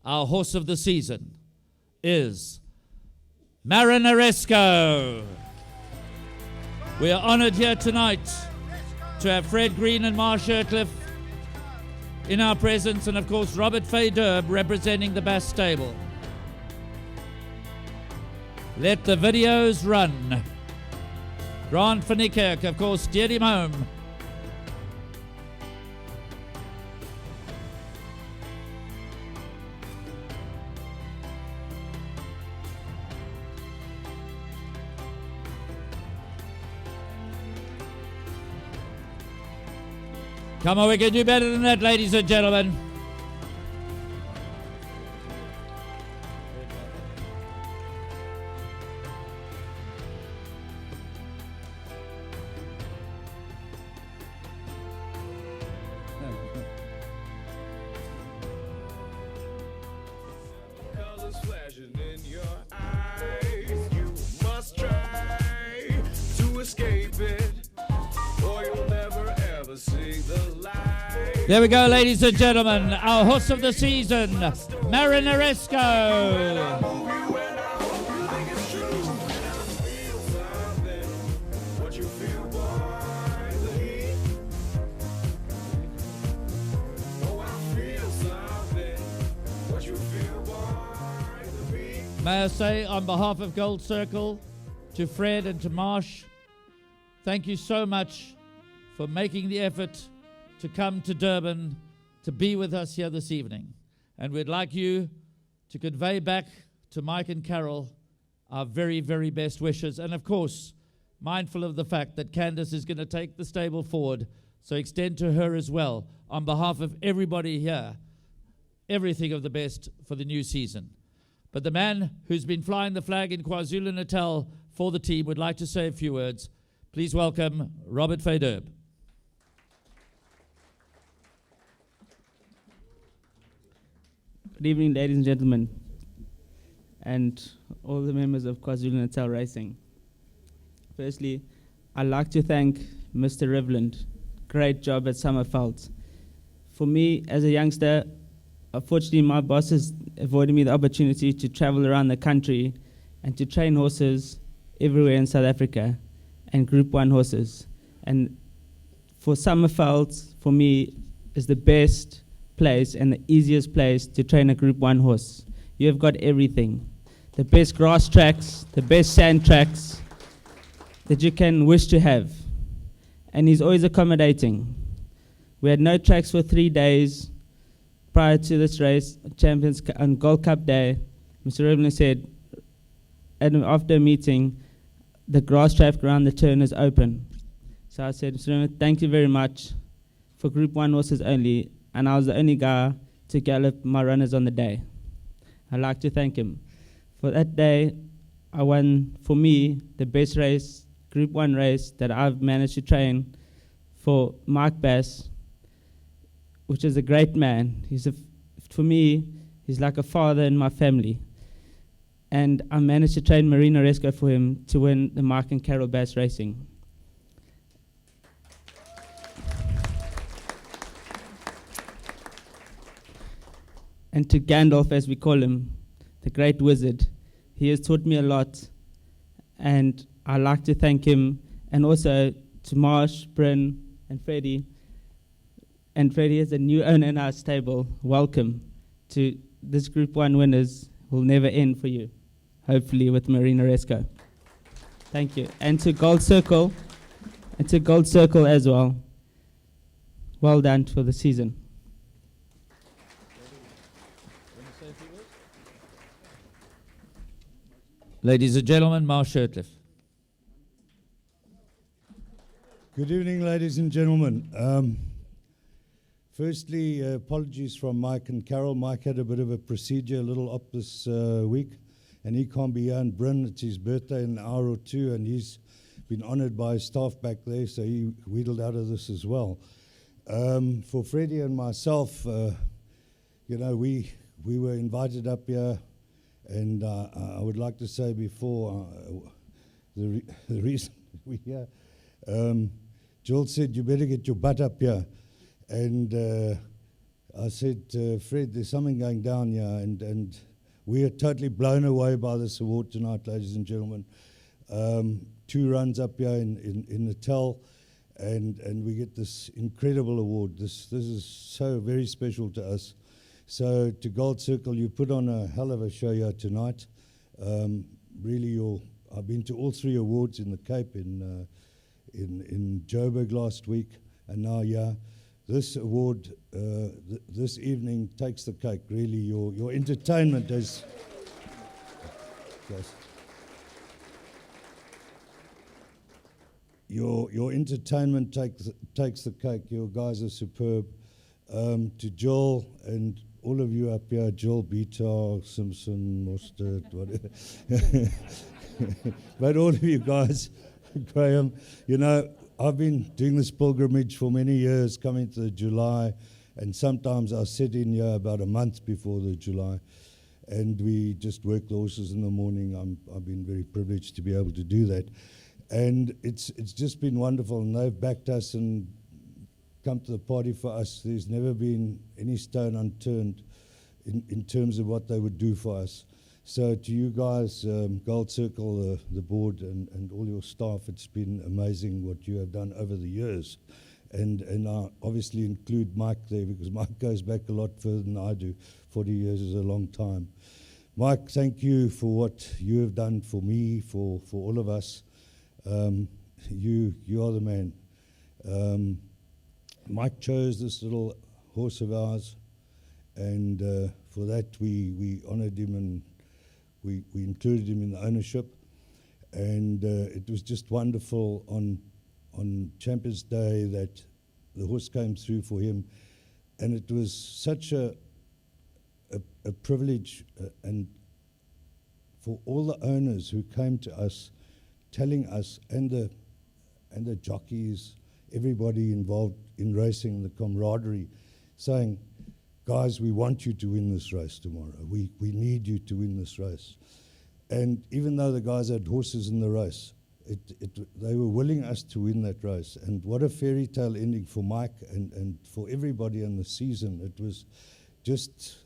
our horse of the season is Marinaresco. We are honored here tonight to have Fred Green and Marsh Shirtcliffe in our presence, and of course Robert Faydurb representing the Bass Stable. Let the videos run. Grant van Niekerk, of course, steered him home. Come on, we can do better than that, ladies and gentlemen. Colors flashing in your eyes. You must try to escape it, or you'll never ever see the light. There we go, ladies and gentlemen. Our horse of the season, Marinaresco. May I say, on behalf of Gold Circle, to Fred and to Marsh, thank you so much for making the effort to come to Durban to be with us here this evening. And we'd like you to convey back to Mike and Carol our very, very best wishes. And of course, mindful of the fact that Candace is going to take the stable forward, so extend to her as well, on behalf of everybody here, everything of the best for the new season. But the man who's been flying the flag in KwaZulu-Natal for the team would like to say a few words. Please welcome Robert Faydurb. Good evening, ladies and gentlemen, and all the members of KwaZulu-Natal Racing. Firstly, I'd like to thank Mr. Rivland. Great job at Summerveld. For me, as a youngster, unfortunately, my bosses avoided me the opportunity to travel around the country and to train horses everywhere in South Africa, and Group 1 horses. And for Summerveld, for me, is the best place and the easiest place to train a Group 1 horse. You have got everything. The best grass tracks, the best sand tracks that you can wish to have. And he's always accommodating. We had no tracks for 3 days. Prior to this race, Champions on Gold Cup Day, Mr. Rivlin said, after a meeting, the grass track around the turn is open. So I said, Mr. Rivlin, thank you very much, for Group 1 horses only, and I was the only guy to gallop my runners on the day. I'd like to thank him. For that day, I won, for me, the best race, Group 1 race that I've managed to train for Mark Bass, which is a great man. For me, he's like a father in my family. And I managed to train Marinaresco for him to win the Mark and Carol Bass Racing. And to Gandalf, as we call him, the great wizard, he has taught me a lot. And I'd like to thank him, and also to Marsh, Bryn, and Freddie. And Freddie is a new owner in our stable. Welcome to this Group 1 winners will never end for you, hopefully with Marinaresco. Thank you. And to Gold Circle, as well. Well done for the season. Ladies and gentlemen, Marsh Shirtcliffe. Good evening, ladies and gentlemen. Firstly, apologies from Mike and Carol. Mike had a bit of a procedure, a little up this week, and he can't be here. And Bryn, it's his birthday in an hour or two, and he's been honoured by his staff back there, so he wheedled out of this as well. For Freddie and myself, you know, we were invited up here, and I would like to say before the reason we're here, Joel said, you better get your butt up here. And I said, Fred, there's something going down here, and we are totally blown away by this award tonight, ladies and gentlemen. 2 runs up here in Natal, and we get this incredible award. This is so very special to us. So to Gold Circle, you put on a hell of a show here tonight. Really, I've been to all 3 awards in the Cape, in Joburg last week, and now this award this evening takes the cake. Really, your entertainment is. Yes. Your entertainment takes the cake. Your guys are superb. To Joel and all of you up here, Joel, Beta, Simpson, Mustard, whatever. But all of you guys, Graham, you know, I've been doing this pilgrimage for many years, coming to the July, and sometimes I sit in here about a month before the July, and we just work the horses in the morning. I've been very privileged to be able to do that. And it's just been wonderful, and they've backed us and come to the party for us. There's never been any stone unturned in terms of what they would do for us. So to you guys, Gold Circle, the board, and all your staff, it's been amazing what you have done over the years. And I obviously include Mike there, because Mike goes back a lot further than I do. 40 years is a long time. Mike, thank you for what you have done for me, for all of us. You are the man. Mike chose this little horse of ours, and for that we honored him, and we included him in the ownership, and it was just wonderful on Champions Day that the horse came through for him, and it was such a privilege, and for all the owners who came to us, telling us, and the jockeys, everybody involved in racing, the camaraderie, saying, guys, we want you to win this race tomorrow. We need you to win this race. And even though the guys had horses in the race, they were willing us to win that race. And what a fairy tale ending for Mike and for everybody in the season. It was just,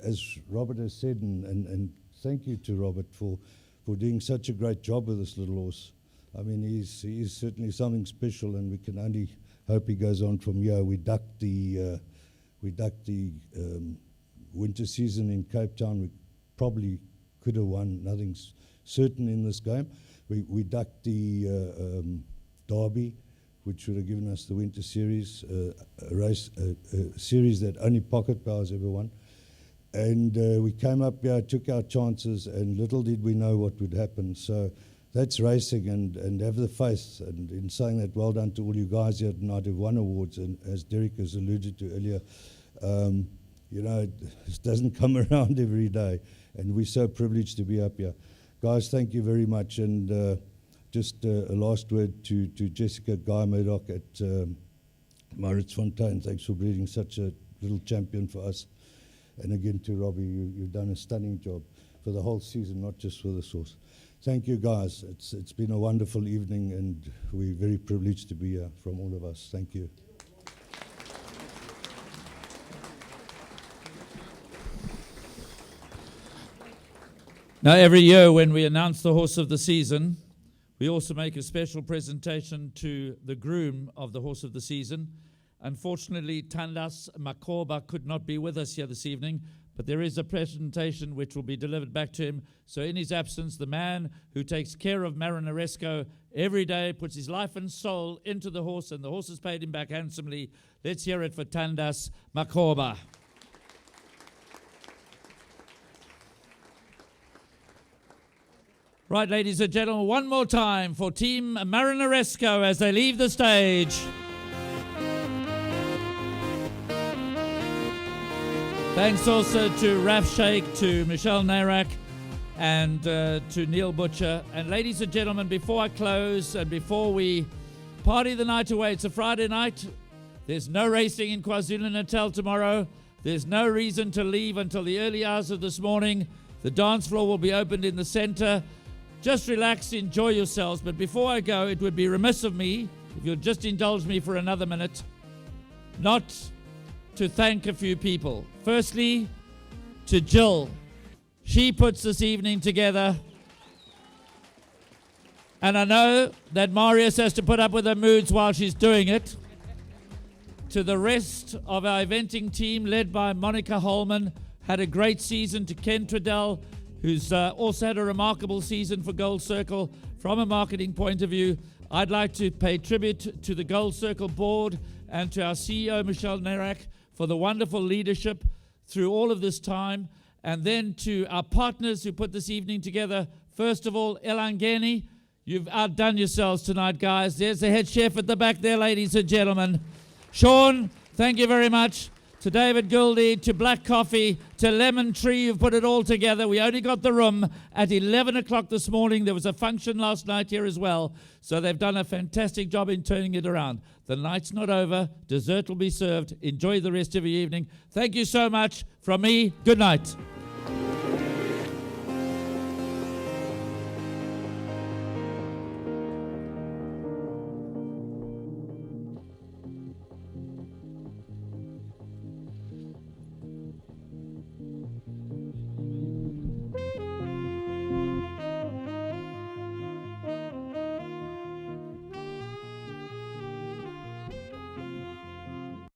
as Robert has said, and thank you to Robert for doing such a great job with this little horse. I mean, he's certainly something special, and we can only hope he goes on from here. We ducked the winter season in Cape Town. We probably could have won. Nothing's certain in this game. We ducked the Derby, which would have given us the winter series, a series that only Pocket Power's ever won. And we came up here, took our chances, and little did we know what would happen. So that's racing, and have the faith. And in saying that, well done to all you guys here tonight who've won awards. And as Derek has alluded to earlier, you know, it doesn't come around every day, and we're so privileged to be up here. Guys, thank you very much. And just a last word to Jessica Guy Murdoch at Maurits Fontaine. Thanks for breeding such a little champion for us. And again to Robbie, you've done a stunning job for the whole season, not just for the source. Thank you, guys. It's been a wonderful evening, and we're very privileged to be here from all of us. Thank you. Now, every year when we announce the horse of the season, we also make a special presentation to the groom of the horse of the season. Unfortunately, Tandas Makoba could not be with us here this evening, but there is a presentation which will be delivered back to him. So in his absence, the man who takes care of Marinaresco every day, puts his life and soul into the horse, and the horse has paid him back handsomely. Let's hear it for Tandas Makoba. Right, ladies and gentlemen, one more time for Team Marinaresco as they leave the stage. Thanks also to Raf Sheikh, to Michelle Narak, and to Neil Butcher. And ladies and gentlemen, before I close and before we party the night away, it's a Friday night. There's no racing in KwaZulu-Natal tomorrow. There's no reason to leave until the early hours of this morning. The dance floor will be opened in the center. Just relax, enjoy yourselves. But before I go, it would be remiss of me, if you'll just indulge me for another minute, not to thank a few people. Firstly, to Jill. She puts this evening together. And I know that Marius has to put up with her moods while she's doing it. To the rest of our eventing team, led by Monica Holman, had a great season. To Ken Tredell, who's also had a remarkable season for Gold Circle from a marketing point of view. I'd like to pay tribute to the Gold Circle board and to our CEO, Michelle Nerak, for the wonderful leadership through all of this time. And then to our partners who put this evening together. First of all, Elangeni, you've outdone yourselves tonight, guys. There's the head chef at the back there, ladies and gentlemen. Sean, thank you very much. To David Gouldy, to Black Coffee, to Lemon Tree, you've put it all together. We only got the room at 11 o'clock this morning. There was a function last night here as well. So they've done a fantastic job in turning it around. The night's not over. Dessert will be served. Enjoy the rest of your evening. Thank you so much. From me, good night.